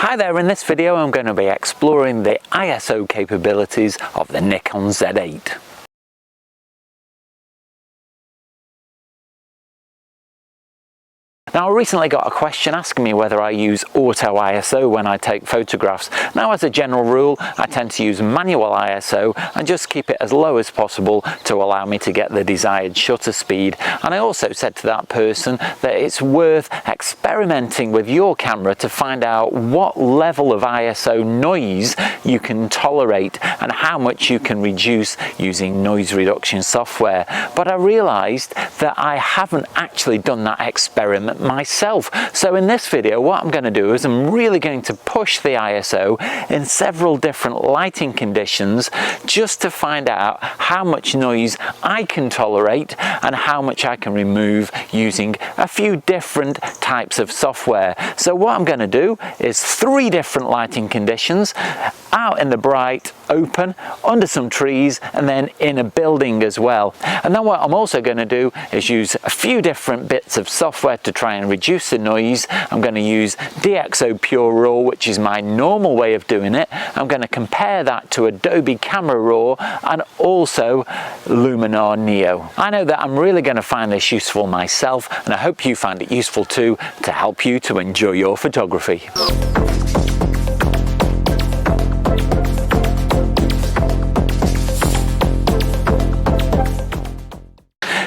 Hi there, in this video I'm going to be exploring the ISO capabilities of the Nikon Z8. Now, I recently got a question asking me whether I use auto ISO when I take photographs. Now, as a general rule, I tend to use manual ISO and just keep it as low as possible to allow me to get the desired shutter speed. And I also said to that person that it's worth experimenting with your camera to find out what level of ISO noise you can tolerate and how much you can reduce using noise reduction software. But I realized that I haven't actually done that experiment myself. So in this video, what I'm going to do is I'm really going to push the ISO in several different lighting conditions just to find out how much noise I can tolerate and how much I can remove using a few different types of software. So what I'm going to do is 3 different lighting conditions: out in the bright, open, under some trees, and then in a building as well. And then what I'm also going to do is use a few different bits of software to try and reduce the noise. I'm going to use DXO PureRAW, which is my normal way of doing it. I'm going to compare that to Adobe Camera RAW and also Luminar Neo. I know that I'm really going to find this useful myself, and I hope you find it useful too, to help you to enjoy your photography.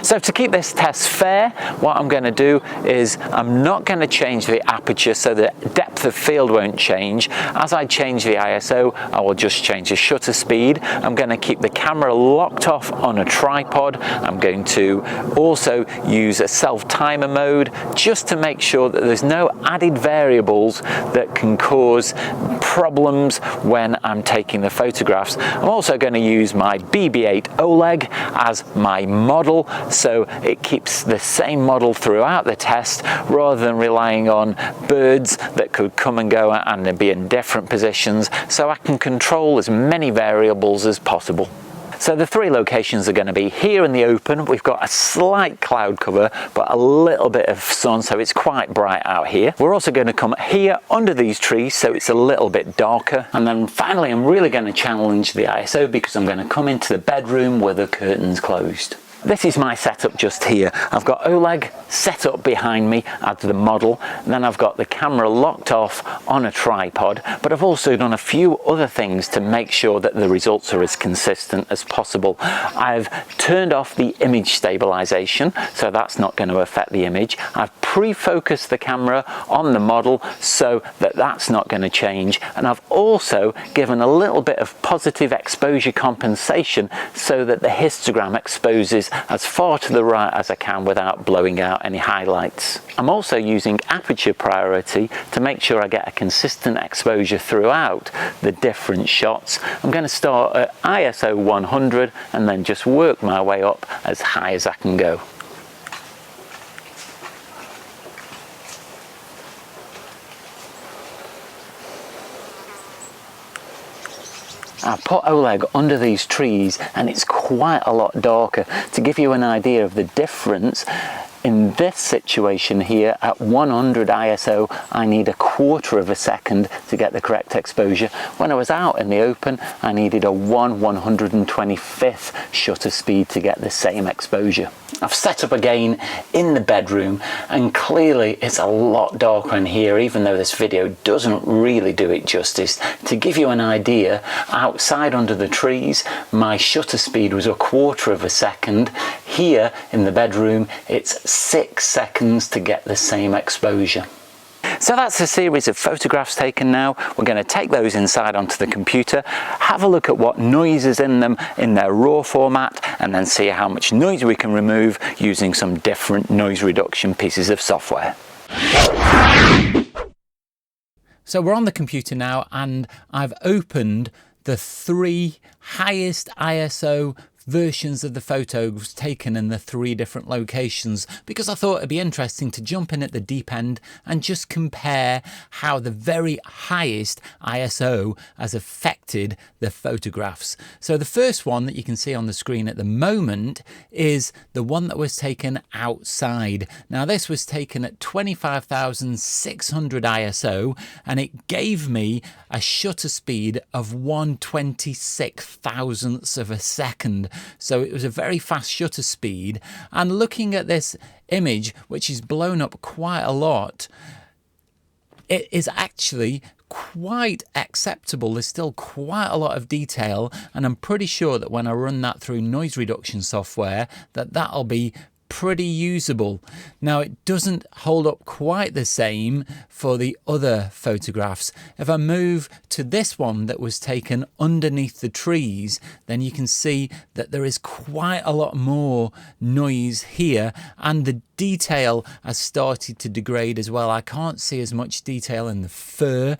So to keep this test fair, what I'm going to do is I'm not going to change the aperture, so the depth of field won't change. As I change the ISO, I will just change the shutter speed. I'm going to keep the camera locked off on a tripod. I'm going to also use a self-timer mode just to make sure that there's no added variables that can cause problems when I'm taking the photographs. I'm also going to use my BB8 OLED as my model, so it keeps the same model throughout the test rather than relying on birds that could come and go and be in different positions, so I can control as many variables as possible. So the 3 locations are going to be here in the open. We've got a slight cloud cover, but a little bit of sun, so it's quite bright out here. We're also going to come here under these trees, so it's a little bit darker. And then finally, I'm really going to challenge the ISO because I'm going to come into the bedroom with the curtains closed. This is my setup just here. I've got Oleg set up behind me as the model, and then I've got the camera locked off on a tripod, but I've also done a few other things to make sure that the results are as consistent as possible. I've turned off the image stabilization, so that's not going to affect the image. I've pre-focused the camera on the model so that that's not going to change, and I've also given a little bit of positive exposure compensation so that the histogram exposes as far to the right as I can without blowing out any highlights. I'm also using aperture priority to make sure I get a consistent exposure throughout the different shots. I'm going to start at ISO 100 and then just work my way up as high as I can go. I put Oleg under these trees and it's quite a lot darker. To give you an idea of the difference, in this situation here at 100 ISO, I need 1/4 of a second to get the correct exposure. When I was out in the open, I needed a 1/125th shutter speed to get the same exposure. I've set up again in the bedroom, and clearly it's a lot darker in here, even though this video doesn't really do it justice. To give you an idea, outside under the trees, my shutter speed was 1/4 of a second. Here in the bedroom, it's 6 seconds to get the same exposure. So that's a series of photographs taken now. We're going to take those inside onto the computer, have a look at what noise is in them in their RAW format, and then see how much noise we can remove using some different noise reduction pieces of software. So we're on the computer now, and I've opened the 3 highest ISO versions of the photos taken in the 3 different locations, because I thought it'd be interesting to jump in at the deep end and just compare how the very highest ISO has affected the photographs. So the first one that you can see on the screen at the moment is the one that was taken outside. Now this was taken at 25,600 ISO and it gave me a shutter speed of 1/26 thousandths of a second. So it was a very fast shutter speed, and looking at this image, which is blown up quite a lot, it is actually quite acceptable. There's still quite a lot of detail, and I'm pretty sure that when I run that through noise reduction software, that'll be pretty usable. Now it doesn't hold up quite the same for the other photographs. If I move to this one that was taken underneath the trees, then you can see that there is quite a lot more noise here, and the detail has started to degrade as well. I can't see as much detail in the fur.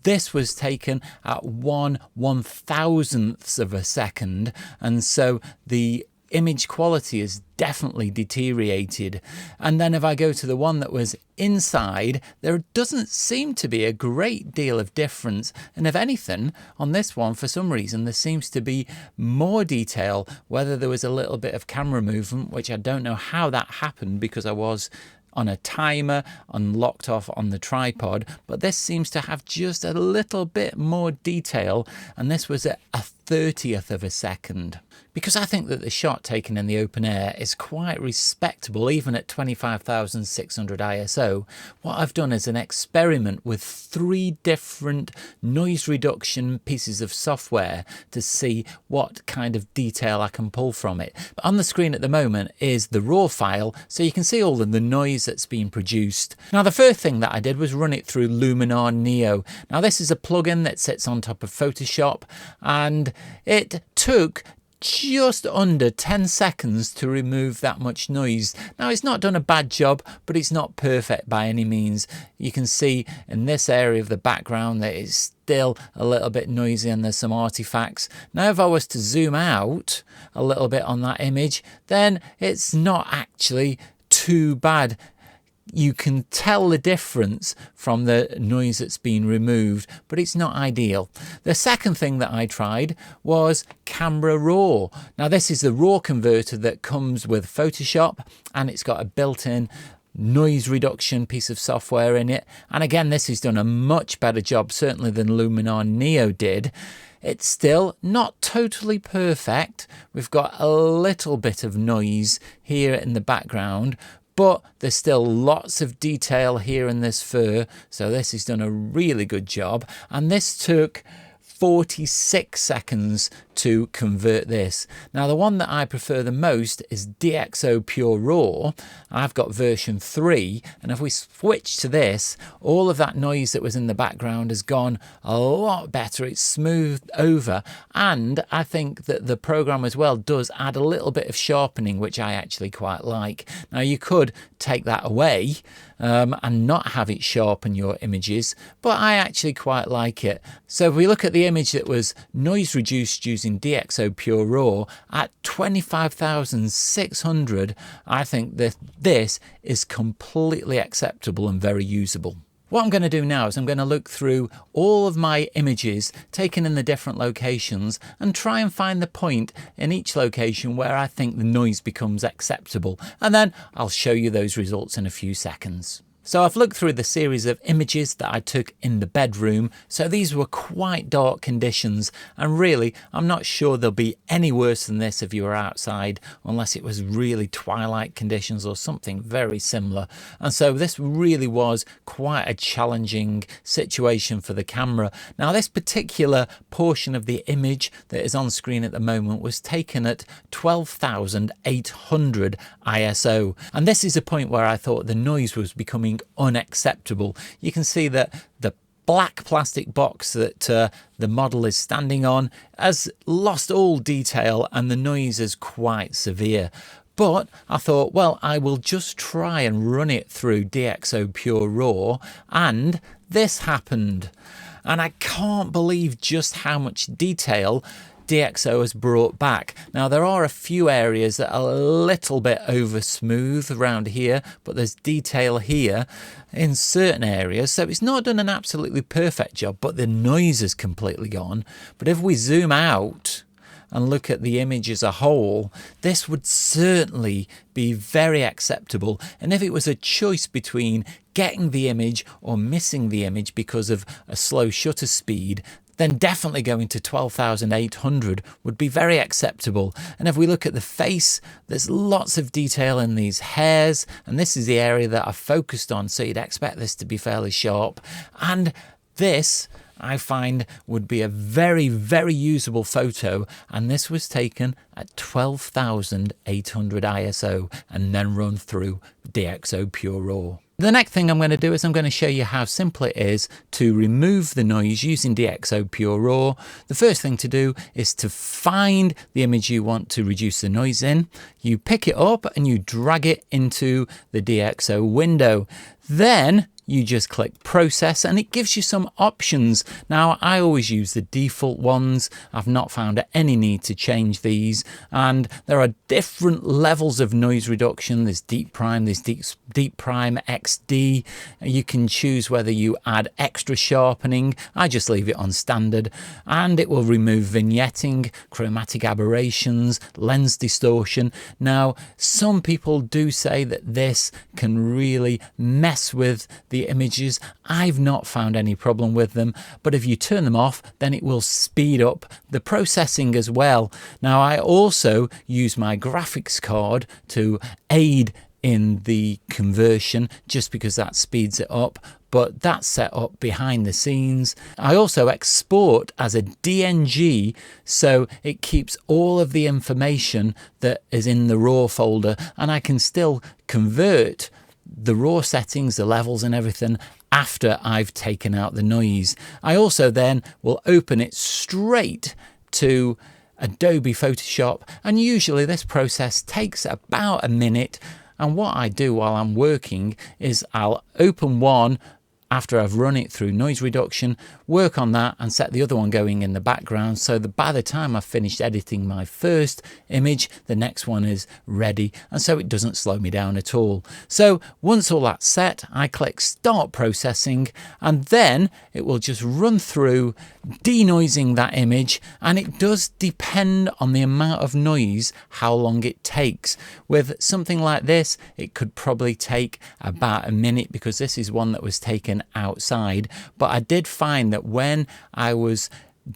This was taken at 1/1000th of a second, and so the image quality is definitely deteriorated. And then if I go to the one that was inside, there doesn't seem to be a great deal of difference, and if anything, on this one for some reason there seems to be more detail, whether there was a little bit of camera movement, which I don't know how that happened because I was on a timer and locked off on the tripod, but this seems to have just a little bit more detail, and this was at 1/30th of a second. Because I think that the shot taken in the open air is quite respectable even at 25,600 ISO, what I've done is an experiment with 3 different noise reduction pieces of software to see what kind of detail I can pull from it. But on the screen at the moment is the RAW file, so you can see all of the noise that's been produced. Now the first thing that I did was run it through Luminar Neo. Now this is a plugin that sits on top of Photoshop, and it took just under 10 seconds to remove that much noise. Now it's not done a bad job, but it's not perfect by any means. You can see in this area of the background that it's still a little bit noisy and there's some artifacts. Now if I was to zoom out a little bit on that image, then it's not actually too bad. You can tell the difference from the noise that's been removed, but it's not ideal. The second thing that I tried was Camera RAW. Now this is the RAW converter that comes with Photoshop, and it's got a built-in noise reduction piece of software in it. And again, this has done a much better job, certainly than Luminar Neo did. It's still not totally perfect. We've got a little bit of noise here in the background, but there's still lots of detail here in this fur, so this has done a really good job. And this took 46 seconds to convert this. Now the one that I prefer the most is DXO PureRAW. I've got version 3, and if we switch to this, all of that noise that was in the background has gone a lot better. It's smoothed over, and I think that the program as well does add a little bit of sharpening, which I actually quite like. Now you could take that away and not have it sharpen your images, but I actually quite like it. So if we look at the image that was noise reduced using DXO PureRAW at 25,600, I think that this is completely acceptable and very usable. What I'm going to do now is I'm going to look through all of my images taken in the different locations and try and find the point in each location where I think the noise becomes acceptable, and then I'll show you those results in a few seconds. So I've looked through the series of images that I took in the bedroom. So these were quite dark conditions, and really I'm not sure they'll be any worse than this if you were outside, unless it was really twilight conditions or something very similar. And so this really was quite a challenging situation for the camera. Now this particular portion of the image that is on screen at the moment was taken at 12,800 ISO, and this is a point where I thought the noise was becoming unacceptable. You can see that the black plastic box that the model is standing on has lost all detail and the noise is quite severe. But I thought, well, I will just try and run it through DXO PureRAW, and this happened. And I can't believe just how much detail DXO has brought back. Now there are a few areas that are a little bit over smooth around here, but there's detail here in certain areas, so it's not done an absolutely perfect job, but the noise is completely gone. But if we zoom out and look at the image as a whole, this would certainly be very acceptable. And if it was a choice between getting the image or missing the image because of a slow shutter speed, then definitely going to 12,800 would be very acceptable. And if we look at the face, there's lots of detail in these hairs, and this is the area that I've focused on, so you'd expect this to be fairly sharp. And this, I find, would be a very, very usable photo, and this was taken at 12,800 ISO and then run through DXO PureRAW. The next thing I'm going to do is I'm going to show you how simple it is to remove the noise using DXO PureRAW. The first thing to do is to find the image you want to reduce the noise in. You pick it up and you drag it into the DXO window. Then you just click process and it gives you some options. Now I always use the default ones. I've not found any need to change these, and there are different levels of noise reduction. There's deep prime, there's deep prime XD. You can choose whether you add extra sharpening. I just leave it on standard, and it will remove vignetting, chromatic aberrations, lens distortion. Now some people do say that this can really mess with the images. I've not found any problem with them, but if you turn them off, then it will speed up the processing as well. Now I also use my graphics card to aid in the conversion, just because that speeds it up, but that's set up behind the scenes. I also export as a DNG, so it keeps all of the information that is in the RAW folder, and I can still convert the RAW settings, the levels and everything after I've taken out the noise. I also then will open it straight to Adobe Photoshop, and usually this process takes about a minute. And what I do while I'm working is I'll open one after I've run it through noise reduction, work on that and set the other one going in the background, so that by the time I've finished editing my first image, the next one is ready, and so it doesn't slow me down at all. So once all that's set, I click start processing, and then it will just run through denoising that image, and it does depend on the amount of noise how long it takes. With something like this, it could probably take about a minute, because this is one that was taken outside. But I did find that when I was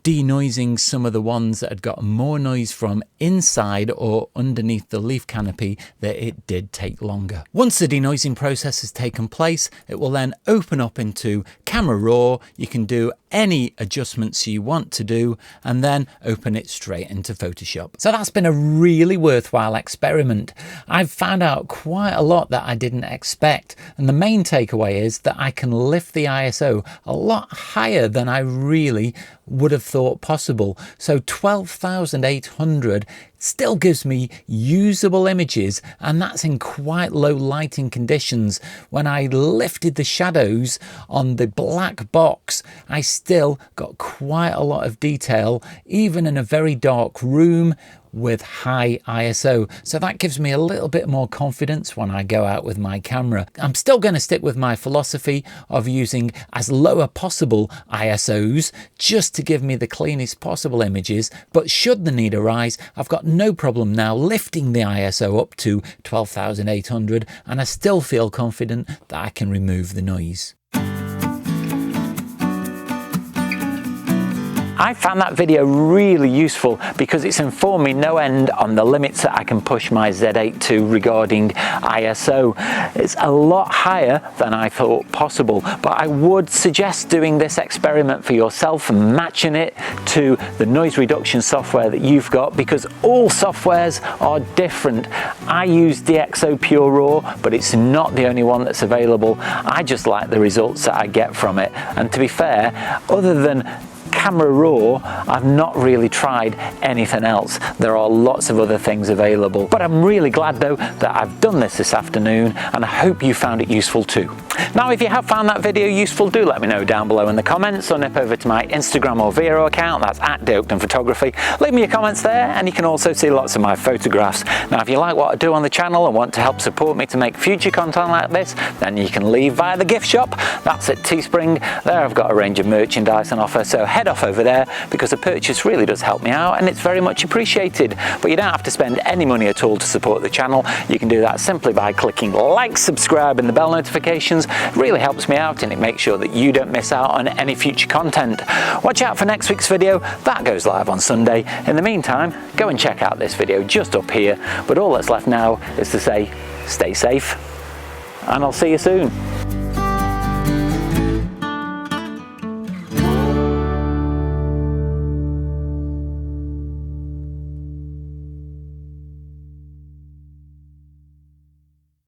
denoising some of the ones that had got more noise from inside or underneath the leaf canopy, that it did take longer. Once the denoising process has taken place, it will then open up into Camera RAW. You can do any adjustments you want to do and then open it straight into Photoshop. So that's been a really worthwhile experiment. I've found out quite a lot that I didn't expect, and the main takeaway is that I can lift the ISO a lot higher than I really would have thought possible. So 12,800 still gives me usable images, and that's in quite low lighting conditions. When I lifted the shadows on the black box, I still got quite a lot of detail, even in a very dark room with high ISO. So that gives me a little bit more confidence when I go out with my camera. I'm still going to stick with my philosophy of using as low as possible ISOs just to give me the cleanest possible images, but should the need arise, I've got no problem now lifting the ISO up to 12,800, and I still feel confident that I can remove the noise. I found that video really useful because it's informed me no end on the limits that I can push my Z8 to regarding ISO. It's a lot higher than I thought possible, but I would suggest doing this experiment for yourself and matching it to the noise reduction software that you've got, because all softwares are different. I use DXO PureRAW, but it's not the only one that's available. I just like the results that I get from it, and to be fair, other than Camera RAW, I've not really tried anything else. There are lots of other things available. But I'm really glad though that I've done this afternoon, and I hope you found it useful too. Now, if you have found that video useful, do let me know down below in the comments, or nip over to my Instagram or Vero account, that's at Darrell Oakden Photography. Leave me your comments there, and you can also see lots of my photographs. Now, if you like what I do on the channel and want to help support me to make future content like this, then you can leave via the gift shop. That's at Teespring. There I've got a range of merchandise on offer, so head off over there, because a purchase really does help me out and it's very much appreciated. But you don't have to spend any money at all to support the channel. You can do that simply by clicking like, subscribe and the bell notifications. It really helps me out and it makes sure that you don't miss out on any future content. Watch out for next week's video. That goes live on Sunday. In the meantime, go and check out this video just up here. But all that's left now is to say, stay safe, and I'll see you soon.